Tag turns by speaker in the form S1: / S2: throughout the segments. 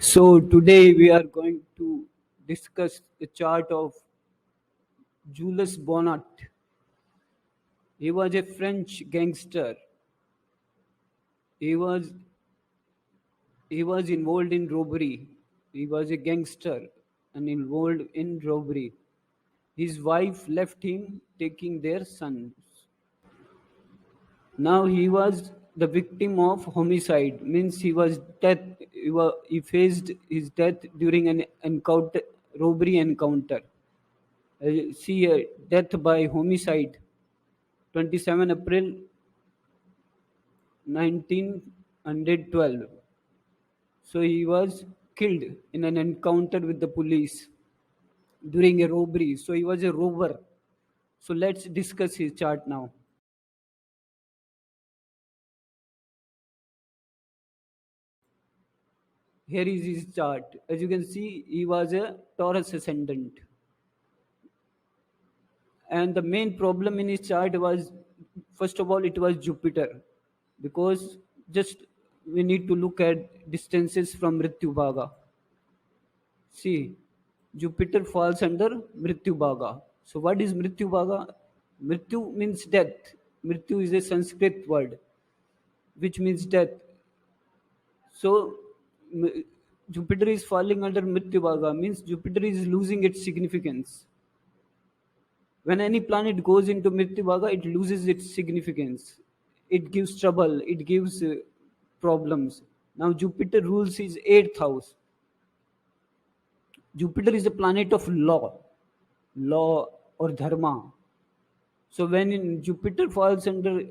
S1: So today we are going to discuss the chart of Jules Bonnat. He was a French gangster. He was he was involved in robbery. He was a gangster and involved in robbery. His wife left him, taking their sons. Now he was the victim of homicide, means he was death. He faced his death during an encounter, robbery encounter. See here, death by homicide, 27 April 1912. So he was killed in an encounter with the police during a robbery. So he was a robber. So let's discuss his chart now. Here is his chart. As you can see, he was a Taurus ascendant. And the main problem in his chart was, first of all, it was Jupiter. Because just we need to look at distances from Mrityu Bhaga. See, Jupiter falls under Mrityu Bhaga. So what is Mrityu Bhaga? Mrityu means death. Mrityu is a Sanskrit word which means death. So Jupiter is falling under Mrityu Bhaga, means Jupiter is losing its significance. When any planet goes into Mrityu Bhaga, it loses its significance. It gives trouble, it gives problems. Now Jupiter rules his 8th house. Jupiter is a planet of law or dharma. So when Jupiter falls under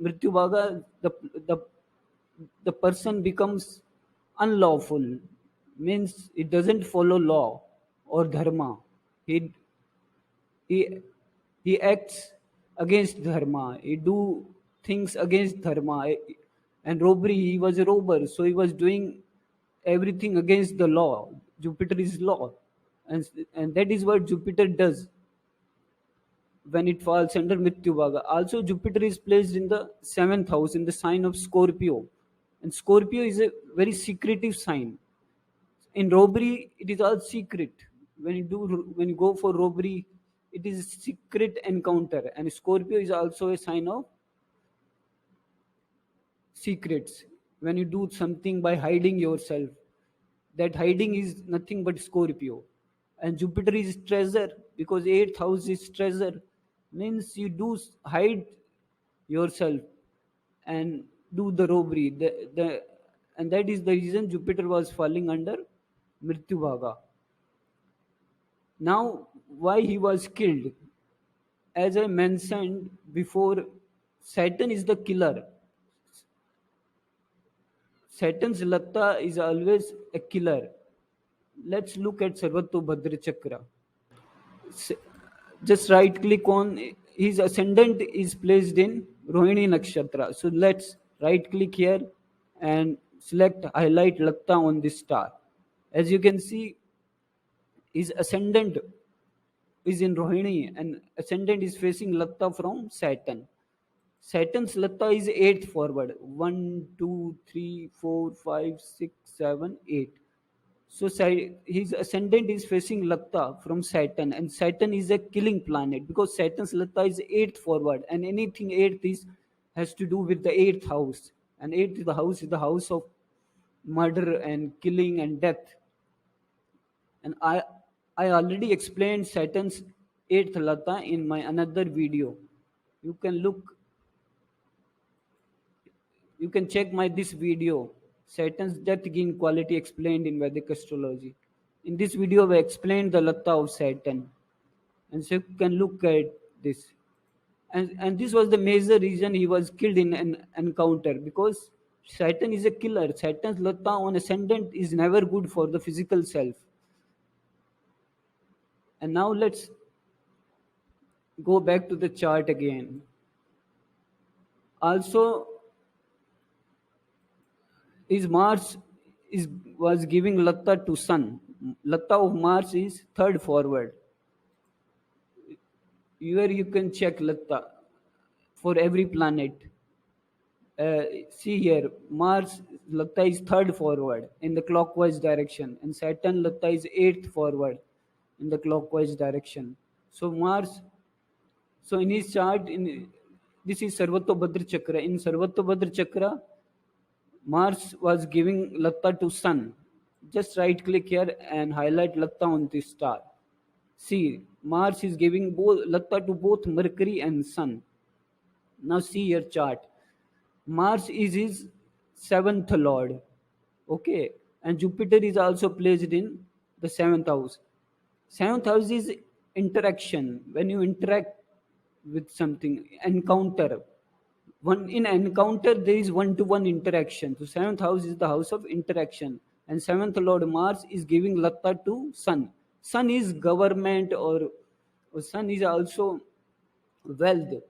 S1: Mrityu Bhaga, the person becomes unlawful, means it doesn't follow law or dharma. He he he acts against dharma. He do things against dharma. And robbery, he was a robber, so he was doing everything against the law. Jupiter is law, and that is what Jupiter does when it falls under Mrityu Bhaga. Also, Jupiter is placed in the 7th house in the sign of Scorpio, and Scorpio is a very secretive sign. In robbery, it is all secret. When you go for robbery, it is a secret encounter, and Scorpio is also a sign of secrets. When you do something by hiding yourself, that hiding is nothing but Scorpio. And Jupiter is treasure, because 8th house is treasure, means you do hide yourself and do the robbery. And that is the reason Jupiter was falling under Mrityu Bhaga. Now, why he was killed? As I mentioned before, Saturn is the killer. Saturn's Latta is always a killer. Let's look at Sarvato Bhadra Chakra. Just right click on his ascendant is placed in Rohini Nakshatra. So let's right click here and select highlight Latta on this star. As you can see, his ascendant is in Rohini and ascendant is facing Latta from Saturn. Saturn's Latta is 8th forward. 1, 2, 3, 4, 5, 6, 7, 8. So his ascendant is facing Latta from Saturn, and Saturn is a killing planet because Saturn's Latta is 8th forward, and anything 8th is has to do with the 8th house, and 8th is the house of murder and killing and death. And I already explained Saturn's 8th Latta in my another video. You can check my this video, Saturn's death gain quality explained in Vedic astrology. In this video, I explained the Latta of Saturn, and so you can look at this. And this was the major reason he was killed in an encounter, because Saturn is a killer. Saturn's Latta on ascendant is never good for the physical self. And now let's go back to the chart again. Also, his Mars was giving Latta to Sun. Latta of Mars is 3rd forward. Here you can check Latta for every planet. See here, Mars lagta is third forward in the clockwise direction, and Saturn lagta is eighth forward in the clockwise direction. So Mars, so in his chart, in this is Sarvatobhadra Chakra. In Sarvatobhadra Chakra, Mars was giving lagta to Sun. Just right click here and highlight lagta on this star. See, Mars is giving both lagta to both Mercury and Sun. Now see your chart. Mars is his seventh lord. Okay. And Jupiter is also placed in the seventh house. Seventh house is interaction. When you interact with something, encounter. One in encounter there is one-to-one interaction. So seventh house is the house of interaction. And seventh lord Mars is giving latta to Sun. Sun is government or Sun is also wealth.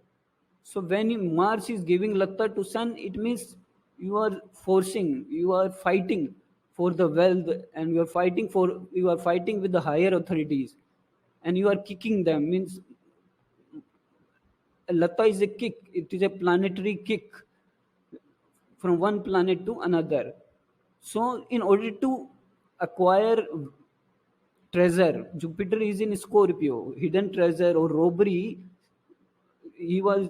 S1: So when Mars is giving latta to Sun, it means you are forcing, you are fighting for the wealth, and you are fighting with the higher authorities, and you are kicking them. Means latta is a kick. It is a planetary kick from one planet to another. So in order to acquire treasure, Jupiter is in Scorpio, hidden treasure or robbery. he was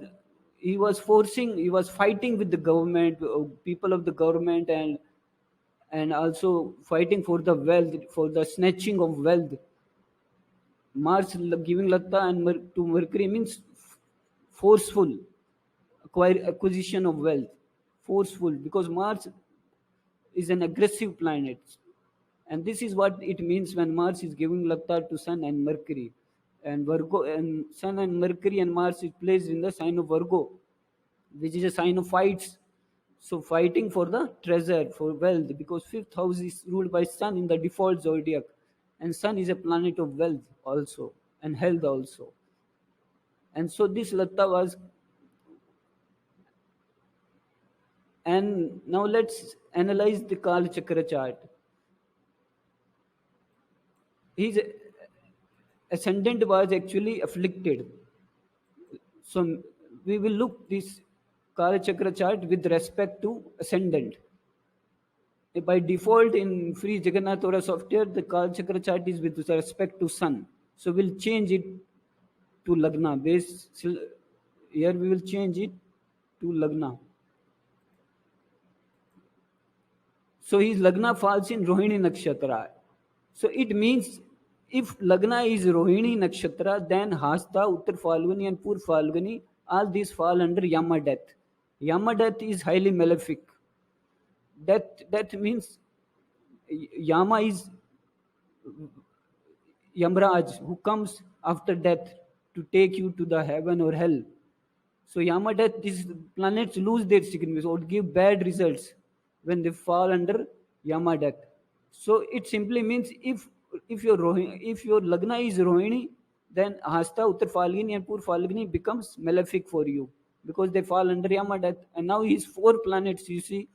S1: he was fighting with the government, people of the government, and also fighting for the wealth, for the snatching of wealth. Mars giving latta and to Mercury means forceful acquisition of wealth, forceful, because Mars is an aggressive planet. And this is what it means when Mars is giving latta to Sun and Mercury. And Virgo, and Sun and Mercury and Mars is placed in the sign of Virgo, which is a sign of fights. So fighting for the treasure, for wealth, because fifth house is ruled by Sun in the default zodiac, and Sun is a planet of wealth also and health also. And so this latta was. And now let's analyze the Kala Chakra chart. His ascendant was actually afflicted. So we will look this Kala Chakra chart with respect to ascendant. By default in free Jagannath Aura software, the Kala Chakra chart is with respect to Sun. So we'll change it to Lagna. Base here we will change it to Lagna. So his Lagna falls in Rohini Nakshatra. So it means if Lagna is Rohini Nakshatra, then Hasta, Uttar Falguni and Pur Falguni, all these fall under Yama death. Yama death is highly malefic. Death means Yama is Yamraj, who comes after death to take you to the heaven or hell. So Yama death, these planets lose their significance or give bad results when they fall under Yama death. So it simply means if your Lagna is Rohini, then Hasta, Uttar Falguni and Pur Falguni becomes malefic for you because they fall under Yama death. And now his four planets, you see,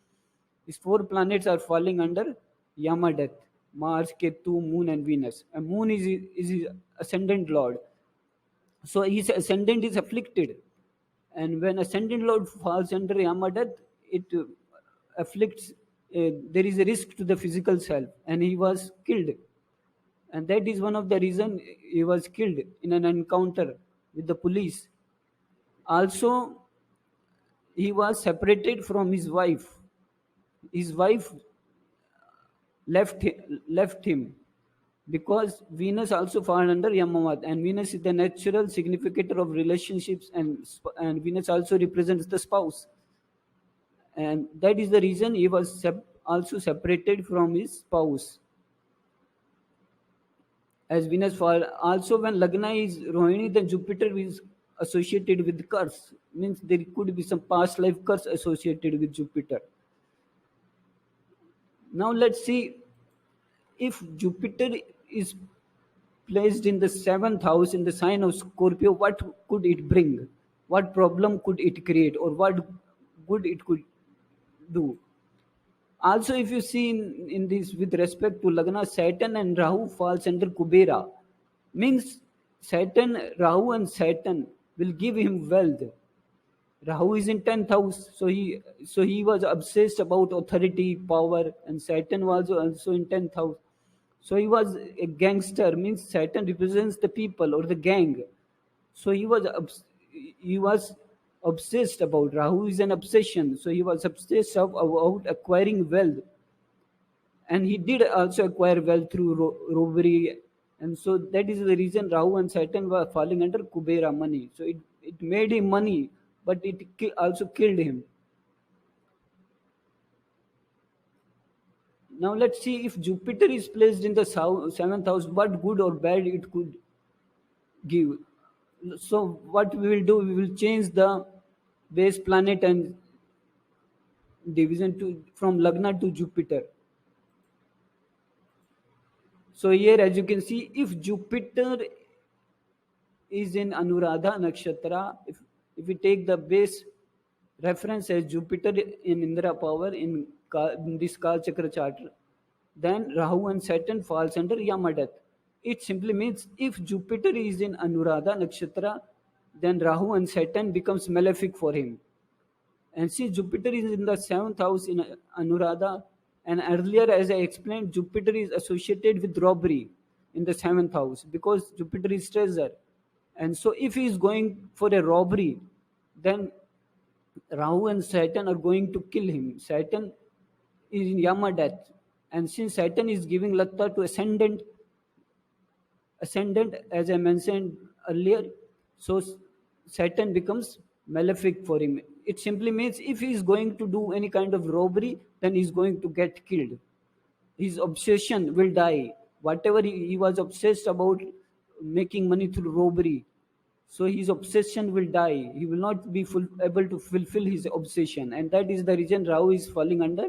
S1: his four planets are falling under Yama death: Mars, Ketu, Moon, and Venus. And Moon is his ascendant lord. So his ascendant is afflicted. And when ascendant lord falls under Yama death, it afflicts, there is a risk to the physical self, and he was killed. And that is one of the reason he was killed in an encounter with the police. Also, he was separated from his wife. His wife left him because Venus also falls under Yamamat, and Venus is the natural significator of relationships, and Venus also represents the spouse, and that is the reason he was also separated from his spouse. As Venus fall, also when Lagna is Rohini, then Jupiter is associated with curse. Means there could be some past life curse associated with Jupiter. Now let's see, if Jupiter is placed in the seventh house in the sign of Scorpio, what could it bring? What problem could it create, or what good it could do? Also, if you see in this with respect to Lagna, Saturn and Rahu falls under Kubera. Means Saturn, Rahu and Saturn will give him wealth. Rahu is in 10th house, so he was obsessed about authority, power, and Saturn was also in 10th house. So he was a gangster, means Saturn represents the people or the gang. So he was obsessed about Rahu is an obsession. So he was obsessed about acquiring wealth, and he did also acquire wealth through robbery. And so that is the reason Rahu and Saturn were falling under Kubera money. So it made him money, but it also killed him. Now let's see, if Jupiter is placed in the seventh house, what good or bad it could give. So what we will do, we will change the base planet and division to from Lagna to Jupiter. So here, as you can see, if Jupiter is in Anuradha Nakshatra, if we take the base reference as Jupiter in Indra power in this Kal Chakra chart, then Rahu and Saturn falls under Yamadeath. It simply means if Jupiter is in Anuradha Nakshatra, then Rahu and Saturn becomes malefic for him. And see, Jupiter is in the seventh house in Anuradha. And earlier, as I explained, Jupiter is associated with robbery in the seventh house because Jupiter is treasure. And so, if he is going for a robbery, then Rahu and Saturn are going to kill him. Saturn is in Yamadeath. And since Saturn is giving Latta to ascendant, as I mentioned earlier, so Saturn becomes malefic for him. It simply means if he is going to do any kind of robbery, then he is going to get killed. His obsession will die. Whatever he was obsessed about, making money through robbery, so his obsession will die. He will not be able to fulfill his obsession, and that is the reason Rahu is falling under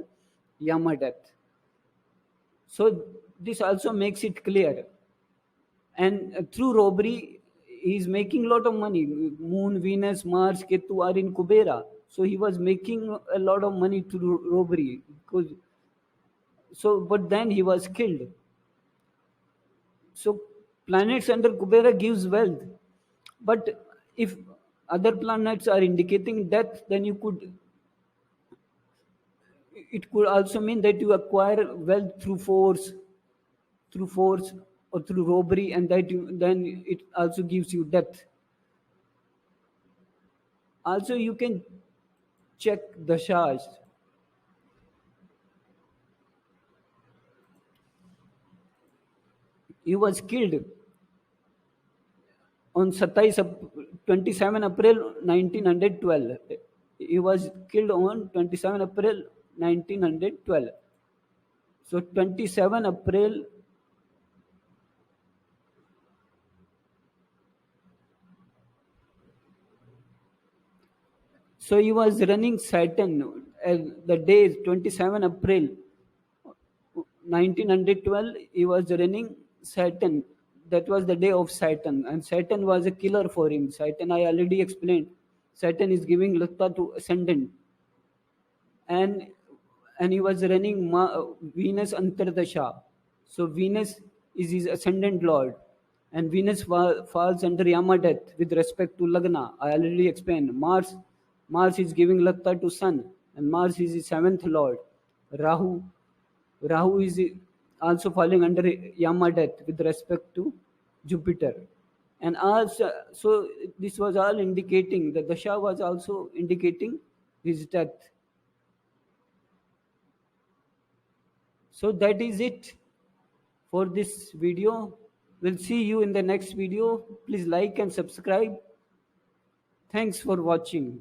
S1: Yamadeath. So this also makes it clear. And through robbery, he is making a lot of money. Moon, Venus, Mars, Ketu are in Kubera. So he was making a lot of money through robbery. But then he was killed. So planets under Kubera gives wealth. But if other planets are indicating death, then it could also mean that you acquire wealth through force or through robbery, and then it also gives you death. Also, you can check the dashas. He was killed on 27 April 1912. He was killed on 27 April 1912. So 27 April. So he was running Saturn. The day 27 April 1912, he was running Saturn. That was the day of Saturn, and Saturn was a killer for him. Saturn, I already explained. Saturn is giving Latta to ascendant, and he was running Venus Antardasha. So Venus is his ascendant lord, and Venus falls under Yamadeath with respect to Lagna. I already explained. Mars is giving Latta to Sun, and Mars is his seventh lord. Rahu Rahu is also falling under Yamadeath with respect to Jupiter. And also, so this was all indicating, the Dasha was also indicating his death. So that is it for this video. We'll see you in the next video. Please like and subscribe. Thanks for watching.